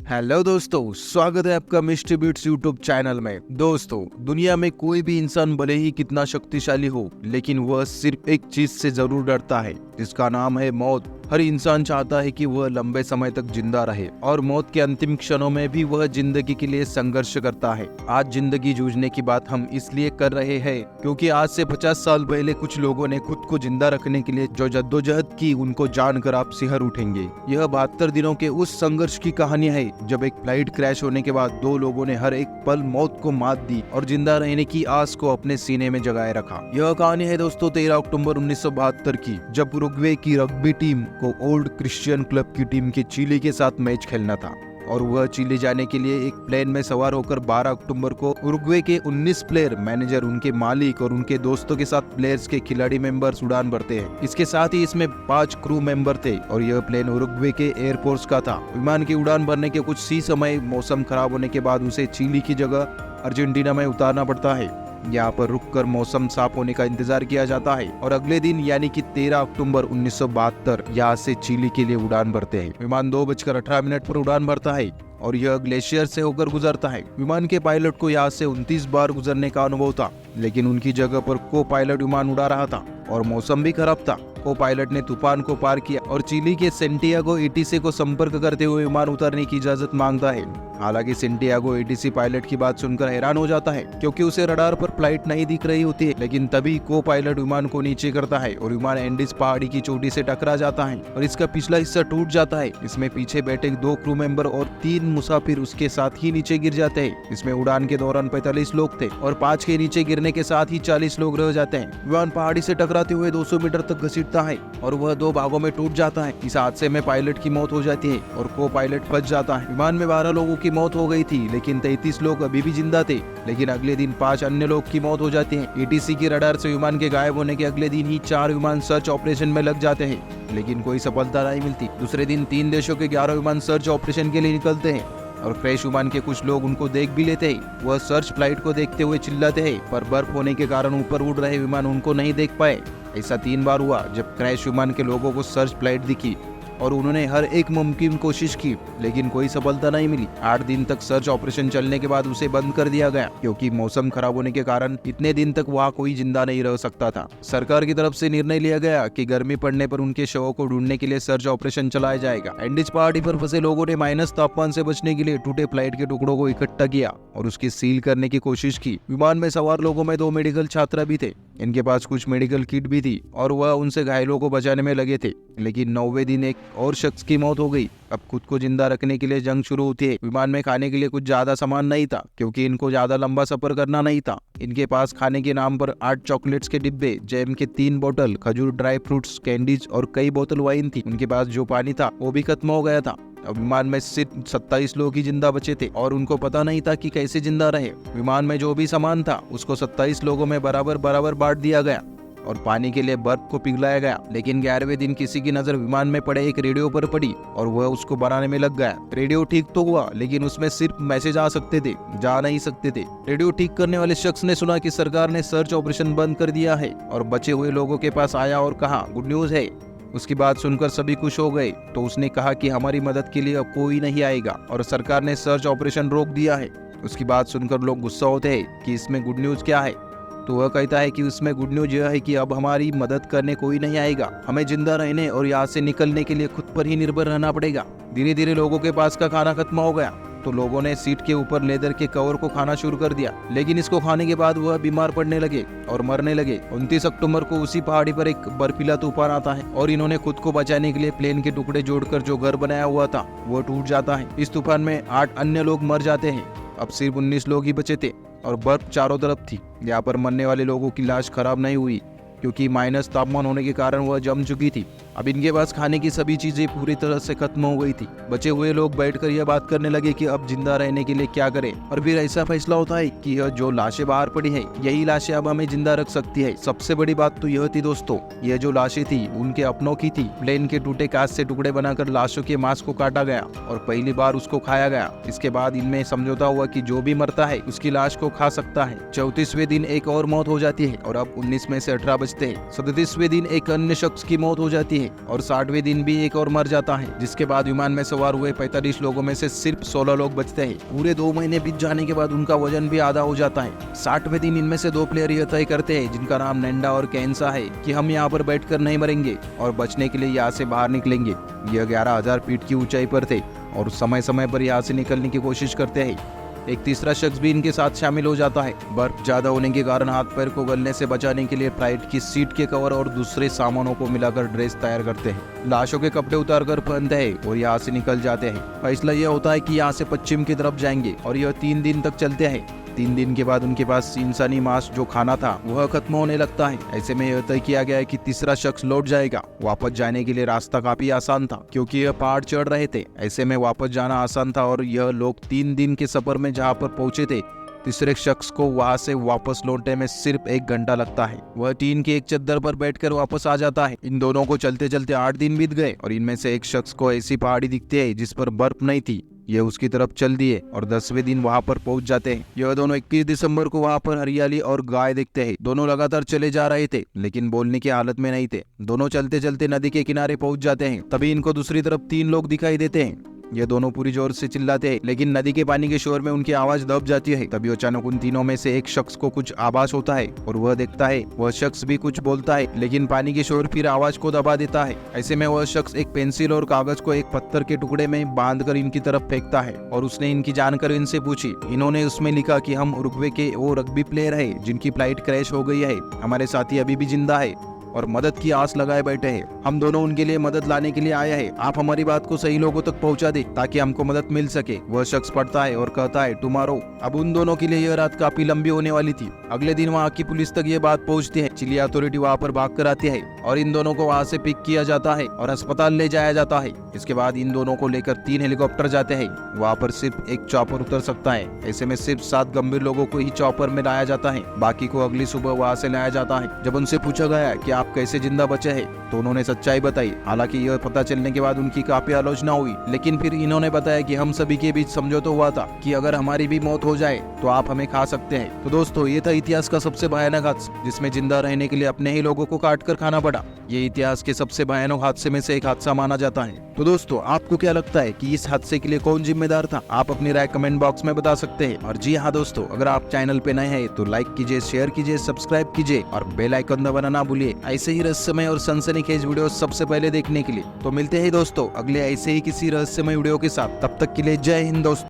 Hello दोस्तों, स्वागत है आपका मिस्टर बीट्स यूट्यूब चैनल में। दोस्तों, दुनिया में कोई भी इंसान भले ही कितना शक्तिशाली हो, लेकिन वह सिर्फ एक चीज से जरूर डरता है, जिसका नाम है मौत। हर इंसान चाहता है कि वह लंबे समय तक जिंदा रहे और मौत के अंतिम क्षणों में भी वह जिंदगी के लिए संघर्ष करता है। आज जिंदगी जूझने की बात हम इसलिए कर रहे हैं क्योंकि आज से 50 साल पहले कुछ लोगों ने खुद को जिंदा रखने के लिए जो जद्दोजहद की, उनको जानकर आप सिहर उठेंगे। यह 72 दिनों के उस संघर्ष की कहानी है जब एक फ्लाइट क्रैश होने के बाद दो लोगों ने हर एक पल मौत को मात दी और जिंदा रहने की आस को अपने सीने में जगाए रखा। यह कहानी है दोस्तों 13 अक्टूबर 1972 की, जब उरुग्वे की रग्बी टीम को ओल्ड क्रिश्चियन क्लब की टीम के चिली के साथ मैच खेलना था और वह चिली जाने के लिए एक प्लेन में सवार होकर 12 अक्टूबर को उरुग्वे के 19 प्लेयर, मैनेजर, उनके मालिक और उनके दोस्तों के साथ प्लेयर्स के खिलाड़ी मेंबर्स उड़ान भरते हैं। इसके साथ ही इसमें 5 क्रू मेंबर थे और यह प्लेन उरुग्वे के एयरफोर्स का था। विमान की उड़ान भरने के कुछ ही समय मौसम खराब होने के बाद उसे चिली की जगह अर्जेंटीना में उतारना पड़ता है। यहाँ पर रुककर मौसम साफ होने का इंतजार किया जाता है और अगले दिन यानी कि 13 अक्टूबर 1972 यहाँ से चिली के लिए उड़ान भरते हैं। विमान 2:18 पर उड़ान भरता है और यह ग्लेशियर से होकर गुजरता है। विमान के पायलट को यहाँ से 29 बार गुजरने का अनुभव था, लेकिन उनकी जगह पर को पायलट विमान उड़ा रहा था और मौसम भी खराब था। को पायलट ने तूफान को पार किया और चिली के सेंटियागो एटीसी को संपर्क करते हुए विमान उतारने की इजाजत मांगता है। हालांकि सेंटियागो एटीसी पायलट की बात सुनकर हैरान हो जाता है क्योंकि उसे रडार पर फ्लाइट नहीं दिख रही होती है, लेकिन तभी को पायलट विमान को नीचे करता है और विमान एंडीज पहाड़ी की चोटी से टकरा जाता है और इसका पिछला हिस्सा टूट जाता है। इसमें पीछे बैठे 2 क्रू मेंबर और 3 मुसाफिर उसके साथ ही नीचे गिर जाते हैं। इसमें उड़ान के दौरान 45 लोग थे और 5 के नीचे गिरने के साथ ही 40 लोग रह जाते हैं। विमान पहाड़ी से टकराते हुए 200 मीटर तक घसीटता है और वह 2 भागों में टूट जाता है। इस हादसे में पायलट की मौत हो जाती है और को पायलट फंस जाता है। विमान में 12 लोगों की मौत हो गई थी, लेकिन 33 लोग अभी भी जिंदा थे। लेकिन अगले दिन 5 अन्य लोग की मौत हो जाती है। एटीसी की रडार से विमान के गायब होने के अगले दिन ही 4 विमान सर्च ऑपरेशन में लग जाते हैं, लेकिन कोई सफलता नहीं मिलती। दूसरे दिन 3 देशों के 11 विमान सर्च ऑपरेशन के लिए निकलते हैं और क्रैश विमान के कुछ लोग उनको देख भी लेते हैं। वह सर्च फ्लाइट को देखते हुए चिल्लाते हैं, पर बर्फ होने के कारण ऊपर उड़ रहे विमान उनको नहीं देख पाए। ऐसा 3 बार हुआ जब क्रैश विमान के लोगों को सर्च फ्लाइट दिखी और उन्होंने हर एक मुमकिन कोशिश की, लेकिन कोई सफलता नहीं मिली। 8 दिन तक सर्च ऑपरेशन चलने के बाद उसे बंद कर दिया गया क्योंकि मौसम खराब होने के कारण इतने दिन तक वहाँ कोई जिंदा नहीं रह सकता था। सरकार की तरफ से निर्णय लिया गया कि गर्मी पड़ने पर उनके शवों को ढूंढने के लिए सर्च ऑपरेशन चलाया जाएगा। एंडीज पहाड़ी पर फंसे लोगों ने माइनस तापमान से बचने के लिए टूटे फ्लाइट के टुकड़ों को इकट्ठा किया और उसकी सील करने की कोशिश की। विमान में सवार लोगों में 2 मेडिकल छात्र भी थे। इनके पास कुछ मेडिकल किट भी थी और वह उनसे घायलों को बचाने में लगे थे, लेकिन 9वें दिन एक और शख्स की मौत हो गई। अब खुद को जिंदा रखने के लिए जंग शुरू होती है। विमान में खाने के लिए कुछ ज्यादा सामान नहीं था क्योंकि इनको ज्यादा लंबा सफर करना नहीं था। इनके पास खाने के नाम पर 8 चॉकलेट्स के डिब्बे, जैम के 3 बोतल, खजूर, ड्राई फ्रूट्स, कैंडीज और कई बोतल वाइन थी। उनके पास जो पानी था वो भी खत्म हो गया था। अब विमान में सिर्फ 27 लोग ही जिंदा बचे थे और उनको पता नहीं था कि कैसे जिंदा रहे। विमान में जो भी सामान था उसको 27 लोगों में बराबर बांट दिया गया और पानी के लिए बर्फ को पिघलाया गया। लेकिन 11वें दिन किसी की नजर विमान में पड़े एक रेडियो पर पड़ी और वह उसको बनाने में लग गया। रेडियो ठीक तो हुआ, लेकिन उसमें सिर्फ मैसेज आ सकते थे, जा नहीं सकते थे। रेडियो ठीक करने वाले शख्स ने सुना कि सरकार ने सर्च ऑपरेशन बंद कर दिया है और बचे हुए लोगों के पास आया और कहा, गुड न्यूज है। उसकी बात सुनकर सभी खुश हो गए, तो उसने कहा कि हमारी मदद के लिए अब कोई नहीं आएगा और सरकार ने सर्च ऑपरेशन रोक दिया है। उसकी बात सुनकर लोग गुस्सा होते हैं कि इसमें गुड न्यूज क्या है, तो वह कहता है कि उसमें गुड न्यूज यह है कि अब हमारी मदद करने कोई नहीं आएगा। हमें जिंदा रहने और यहाँ से निकलने के लिए खुद पर ही निर्भर रहना पड़ेगा। धीरे धीरे लोगों के पास का खाना खत्म हो गया, तो लोगों ने सीट के ऊपर लेदर के कवर को खाना शुरू कर दिया, लेकिन इसको खाने के बाद वह बीमार पड़ने लगे और मरने लगे। 29 अक्टूबर को उसी पहाड़ी पर एक बर्फीला तूफान आता है और इन्होंने खुद को बचाने के लिए प्लेन के टुकड़े जोड़कर जो घर बनाया हुआ था वो टूट जाता है। इस तूफान में 8 अन्य लोग मर जाते हैं। अब सिर्फ 19 लोग ही बचे थे और बर्फ चारों तरफ थी। यहाँ पर मरने वाले लोगों की लाश खराब नहीं हुई क्योंकि माइनस तापमान होने के कारण वह जम चुकी थी। अब इनके पास खाने की सभी चीजें पूरी तरह से खत्म हो गई थी। बचे हुए लोग बैठकर यह बात करने लगे कि अब जिंदा रहने के लिए क्या करें, और फिर ऐसा फैसला होता है कि यह जो लाशें बाहर पड़ी है यही लाशें अब हमें जिंदा रख सकती है। सबसे बड़ी बात तो यह थी दोस्तों, यह जो लाशें थी उनके अपनों की थी। प्लेन के टूटे कांच से टुकड़े बनाकर लाशों के मांस को काटा गया और पहली बार उसको खाया गया। इसके बाद इनमें समझौता हुआ कि जो भी मरता है उसकी लाश को खा सकता है। 34वें दिन एक और मौत हो जाती है और अब 19 में से 18 बचते हैं। 37वें दिन एक अन्य शख्स की मौत हो जाती है है और 60वें दिन भी एक और मर जाता है, जिसके बाद विमान में सवार हुए 45 लोगों में से सिर्फ 16 लोग बचते हैं। पूरे 2 महीने बीत जाने के बाद उनका वजन भी आधा हो जाता है। 60वें दिन इनमें से 2 प्लेयर यह तय करते हैं, जिनका नाम नेंडा और कैंसा है, कि हम यहाँ पर बैठकर नहीं मरेंगे और बचने के लिए यहाँ से बाहर निकलेंगे। यह 11,000 फीट की ऊंचाई पर थे और समय समय पर यहाँ से निकलने की कोशिश करते हैं। एक तीसरा शख्स भी इनके साथ शामिल हो जाता है। बर्फ ज्यादा होने के कारण हाथ पैर को गलने से बचाने के लिए फ्लाइट की सीट के कवर और दूसरे सामानों को मिलाकर ड्रेस तैयार करते हैं। लाशों के कपड़े उतारकर पहनते हैं और यहाँ से निकल जाते हैं। फैसला यह होता है कि यहाँ से पश्चिम की तरफ जाएंगे और यह 3 दिन तक चलते हैं। 3 दिन के बाद उनके पास इंसानी मांस जो खाना था वह खत्म होने लगता है। ऐसे में यह तय किया गया है कि तीसरा शख्स लौट जाएगा। वापस जाने के लिए रास्ता काफी आसान था क्योंकि यह पहाड़ चढ़ रहे थे। ऐसे में वापस जाना आसान था और यह लोग 3 दिन के सफर में जहाँ पर पहुंचे थे, तीसरे शख्स को वहां से वापस लौटने में सिर्फ 1 घंटा लगता है। वह टीन की एक चद्दर पर बैठकर वापस आ जाता है। इन दोनों को चलते चलते 8 दिन बीत गए और इनमें से एक शख्स को ऐसी पहाड़ी दिखती है जिस पर बर्फ नहीं थी। ये उसकी तरफ चल दिए और 10वें दिन वहां पर पहुंच जाते हैं। यह दोनों 21 दिसंबर को वहां पर हरियाली और गाय देखते हैं। दोनों लगातार चले जा रहे थे लेकिन बोलने की हालत में नहीं थे। दोनों चलते चलते नदी के किनारे पहुंच जाते हैं। तभी इनको दूसरी तरफ 3 लोग दिखाई देते हैं। ये दोनों पूरी जोर से चिल्लाते हैं लेकिन नदी के पानी के शोर में उनकी आवाज दब जाती है। तभी अचानक उन तीनों में से एक शख्स को कुछ आभास होता है और वह देखता है। वह शख्स भी कुछ बोलता है लेकिन पानी के शोर फिर आवाज को दबा देता है। ऐसे में वह शख्स एक पेंसिल और कागज को एक पत्थर के टुकड़े में बांधकर इनकी तरफ फेंकता है और उसने इनकी जानकारी इनसे पूछी। इन्होंने उसमें लिखा कि हम उरुग्वे के वो रग्बी प्लेयर है जिनकी फ्लाइट क्रैश हो गई है। हमारे साथी अभी भी जिंदा है और मदद की आस लगाए बैठे हैं। हम दोनों उनके लिए मदद लाने के लिए आए हैं। आप हमारी बात को सही लोगों तक पहुंचा दे ताकि हमको मदद मिल सके। वह शख्स पढ़ता है और कहता है टुमारो। अब उन दोनों के लिए यह रात काफी लंबी होने वाली थी। अगले दिन वहाँ की पुलिस तक ये बात पहुंचती है। चिली अथॉरिटी वहाँ पर भाग कर आती है और इन दोनों को वहाँ से पिक किया जाता है और अस्पताल ले जाया जाता है। इसके बाद इन दोनों को लेकर 3 हेलीकॉप्टर जाते हैं। वहाँ पर सिर्फ एक चॉपर उतर सकता है। ऐसे में सिर्फ 7 गंभीर लोगों को ही चॉपर में लाया जाता है, बाकी को अगली सुबह वहाँ से लाया जाता है। जब उनसे पूछा गया कि आप कैसे जिंदा बचे हैं तो उन्होंने सच्चाई बताई। हालांकि यह पता चलने के बाद उनकी काफी आलोचना हुई, लेकिन फिर इन्होंने बताया कि हम सभी के बीच समझौता हुआ था कि अगर हमारी भी मौत हो जाए तो आप हमें खा सकते हैं। तो दोस्तों, ये था इतिहास का सबसे भयानक हादसा जिसमें जिंदा रहने के लिए अपने ही लोगों को काट कर खाना पड़ा। ये इतिहास के सबसे भयानक हादसे में से एक हादसा माना जाता है। तो दोस्तों, आपको क्या लगता है कि इस हादसे के लिए कौन जिम्मेदार था? आप अपनी राय कमेंट बॉक्स में बता सकते हैं। और जी हाँ दोस्तों, अगर आप चैनल पे नए हैं तो लाइक कीजिए, शेयर कीजिए, सब्सक्राइब कीजिए और बेल आइकन दबाना ना भूलिए ऐसे ही रहस्यमय और सनसनीखेज वीडियो सबसे पहले देखने के लिए। तो मिलते हैं दोस्तों अगले ऐसे ही किसी रहस्यमय वीडियो के साथ। तब तक के लिए जय हिंद दोस्तों।